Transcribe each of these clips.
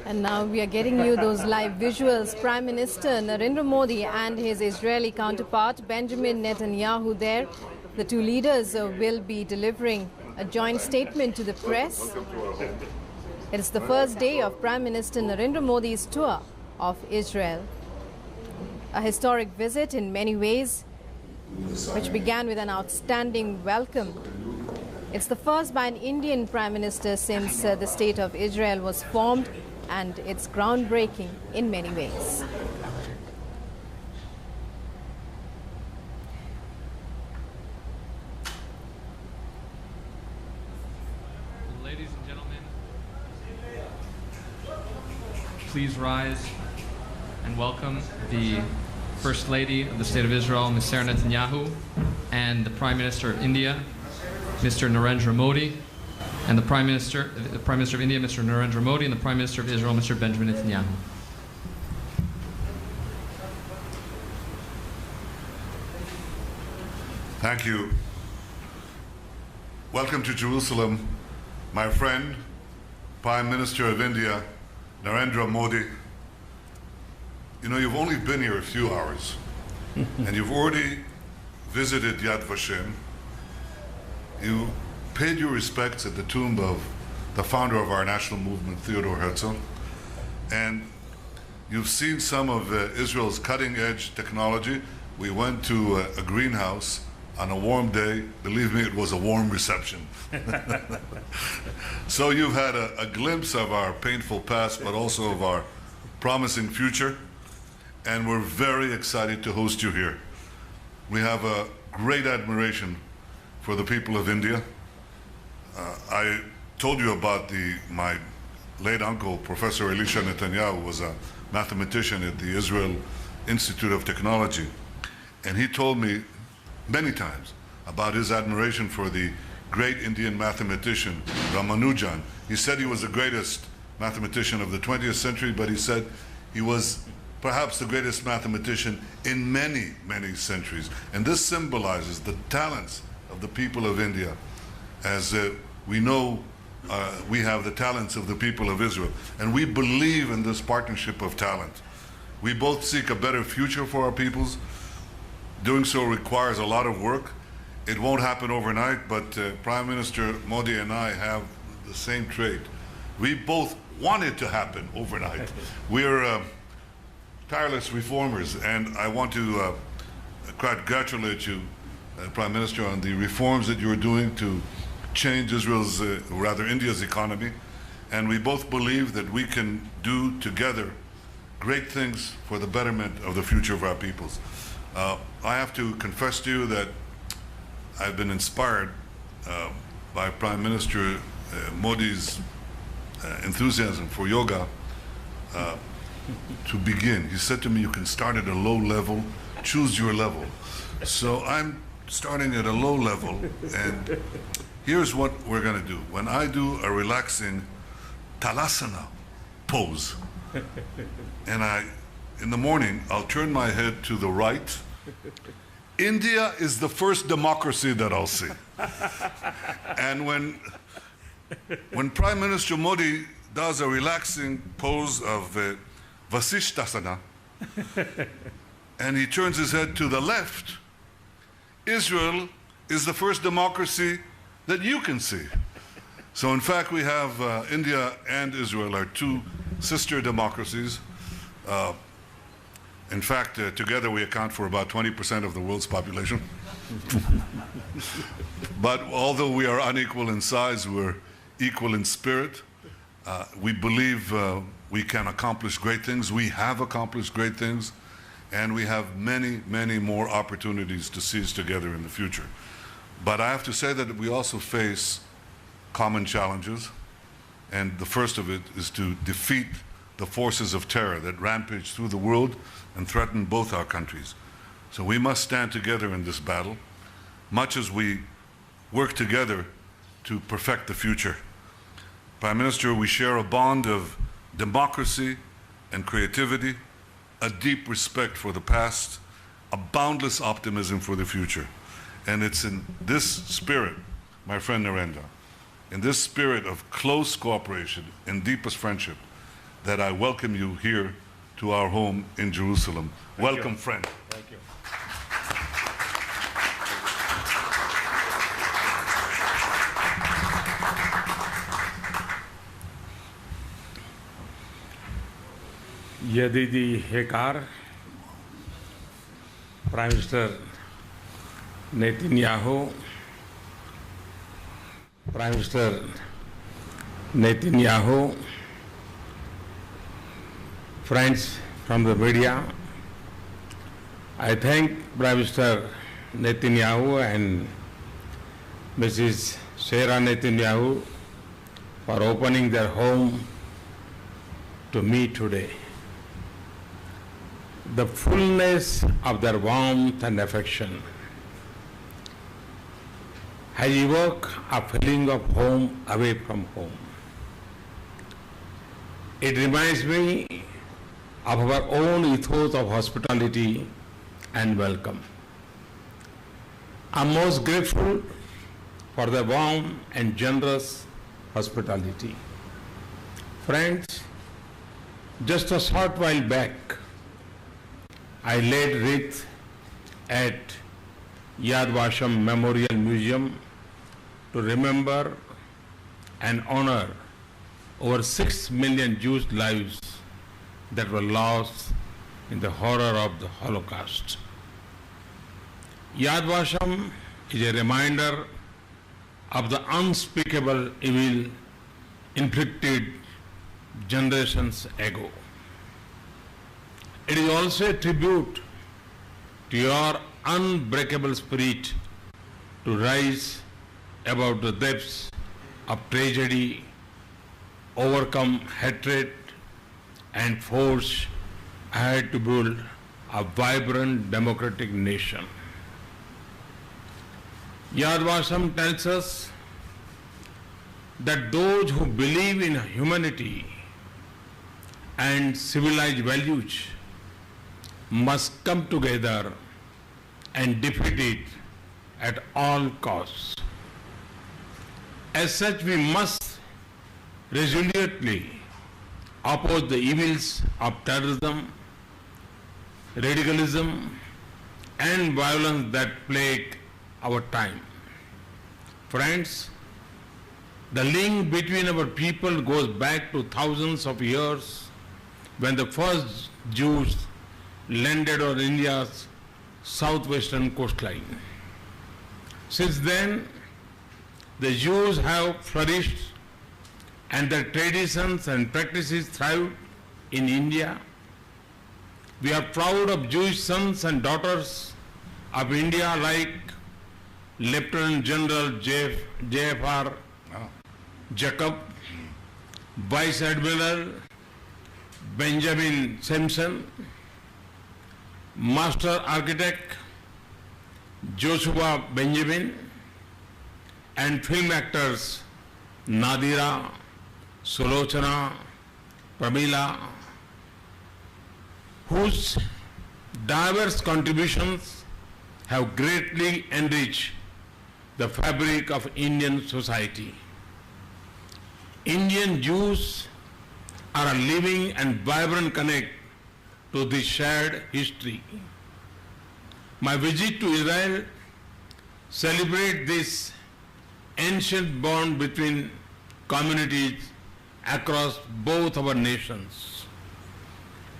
And now we are getting you those live visuals. Prime Minister Narendra Modi and his Israeli counterpart Benjamin Netanyahu there. The two leaders will be delivering a joint statement to the press. It is the first day of Prime Minister Narendra Modi's tour of Israel. A historic visit in many ways, which began with an outstanding welcome. It's the first by an Indian Prime Minister since the State of Israel was formed, and it's groundbreaking in many ways. Ladies and gentlemen, please rise and welcome the First Lady of the State of Israel, Ms. Sarah Netanyahu, and the Prime Minister of India, Mr. Narendra Modi, and the Prime Minister of India, Mr. Narendra Modi, and the Prime Minister of Israel, Mr. Benjamin Netanyahu. Thank you. Welcome to Jerusalem, my friend, Prime Minister of India, Narendra Modi. You know, you've only been here a few hours, and you've already visited Yad Vashem. You paid your respects at the tomb of the founder of our national movement, Theodor Herzl, and you've seen some of Israel's cutting-edge technology. We went to a greenhouse on a warm day. Believe me, it was a warm reception. So you've had a glimpse of our painful past, but also of our promising future, and we're very excited to host you here. We have a great admiration for the people of India. I told you about my late uncle, Professor Elisha Netanyahu, was a mathematician at the Israel Institute of Technology. And he told me many times about his admiration for the great Indian mathematician, Ramanujan. He said he was the greatest mathematician of the 20th century, but he said he was perhaps the greatest mathematician in many, many centuries. And this symbolizes the talents of the people of India, as we know we have the talents of the people of Israel. And we believe in this partnership of talent. We both seek a better future for our peoples. Doing so requires a lot of work. It won't happen overnight, but Prime Minister Modi and I have the same trait. We both want it to happen overnight. We're tireless reformers, and I want to congratulate you, Prime Minister, on the reforms that you're doing to change Israel's, rather India's economy. And we both believe that we can do together great things for the betterment of the future of our peoples. I have to confess to you that I've been inspired by Prime Minister Modi's enthusiasm for yoga to begin. He said to me, you can start at a low level, choose your level. So I'm starting at a low level, and here's what we're going to do. When I do a relaxing Talasana pose, and in the morning, I'll turn my head to the right. India is the first democracy that I'll see. And when Prime Minister Modi does a relaxing pose of Vasishtasana, and he turns his head to the left, Israel is the first democracy that you can see. So in fact, we have India and Israel are two sister democracies. In fact, together we account for about 20% of the world's population. But although we are unequal in size, we're equal in spirit. We believe we can accomplish great things. We have accomplished great things. And we have many, many more opportunities to seize together in the future. But I have to say that we also face common challenges. And the first of it is to defeat the forces of terror that rampage through the world and threaten both our countries. So we must stand together in this battle, much as we work together to perfect the future. Prime Minister, we share a bond of democracy and creativity, a deep respect for the past, a boundless optimism for the future. And it's in this spirit, my friend Narendra, in this spirit of close cooperation and deepest friendship, that I welcome you here to our home in Jerusalem. Welcome, friend. Thank you. Yedidi Hekar, Prime Minister Netanyahu, Prime Minister Netanyahu, friends from the media, I thank Prime Minister Netanyahu and Mrs. Sarah Netanyahu for opening their home to me today. The fullness of their warmth and affection has evoked a feeling of home away from home. It reminds me of our own ethos of hospitality and welcome. I'm most grateful for the warm and generous hospitality. Friends, just a short while back, I laid wreath at Yad Vashem Memorial Museum to remember and honor over 6 million Jewish lives that were lost in the horror of the Holocaust. Yad Vashem is a reminder of the unspeakable evil inflicted generations ago. It is also a tribute to your unbreakable spirit to rise above the depths of tragedy, overcome hatred, and forge ahead to build a vibrant democratic nation. Yad Vashem tells us that those who believe in humanity and civilized values must come together and defeat it at all costs. As such, we must resolutely oppose the evils of terrorism, radicalism, and violence that plague our time. Friends, the link between our people goes back to thousands of years when the first Jews landed on India's southwestern coastline. Since then, the Jews have flourished and their traditions and practices thrive in India. We are proud of Jewish sons and daughters of India like Lieutenant General J.F.R. Jacob, Vice Admiral Benjamin Simpson, Master Architect Joshua Benjamin, and film actors Nadira, Sulochana, Pramila, whose diverse contributions have greatly enriched the fabric of Indian society. Indian Jews are a living and vibrant connect to this shared history. My visit to Israel celebrates this ancient bond between communities across both our nations.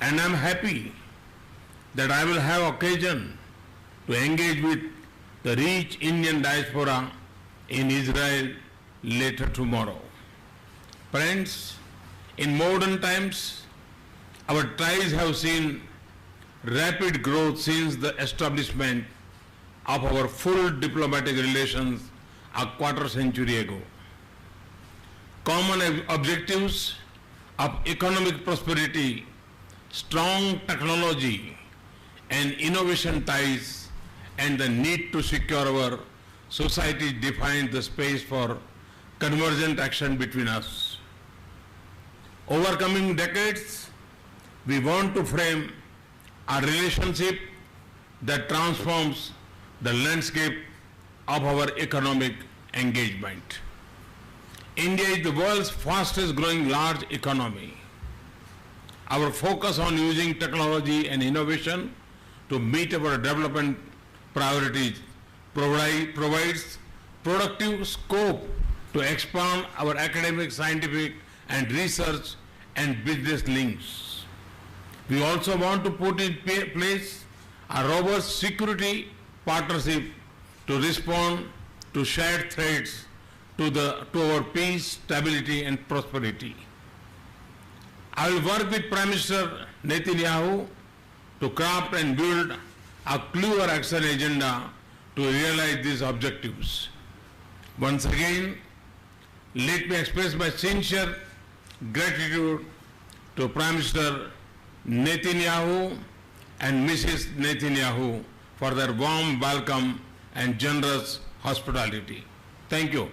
And I'm happy that I will have occasion to engage with the rich Indian diaspora in Israel later tomorrow. Friends, in modern times, our ties have seen rapid growth since the establishment of our full diplomatic relations a quarter century ago. Common objectives of economic prosperity, strong technology and innovation ties, and the need to secure our society define the space for convergent action between us. Over coming decades, we want to frame a relationship that transforms the landscape of our economic engagement. India is the world's fastest growing large economy. Our focus on using technology and innovation to meet our development priorities provides productive scope to expand our academic, scientific and research and business links. We also want to put in place a robust security partnership to respond to shared threats to our peace, stability and prosperity. I will work with Prime Minister Netanyahu to craft and build a clear action agenda to realize these objectives. Once again, let me express my sincere gratitude to Prime Minister Netanyahu and Mrs. Netanyahu for their warm welcome and generous hospitality. Thank you.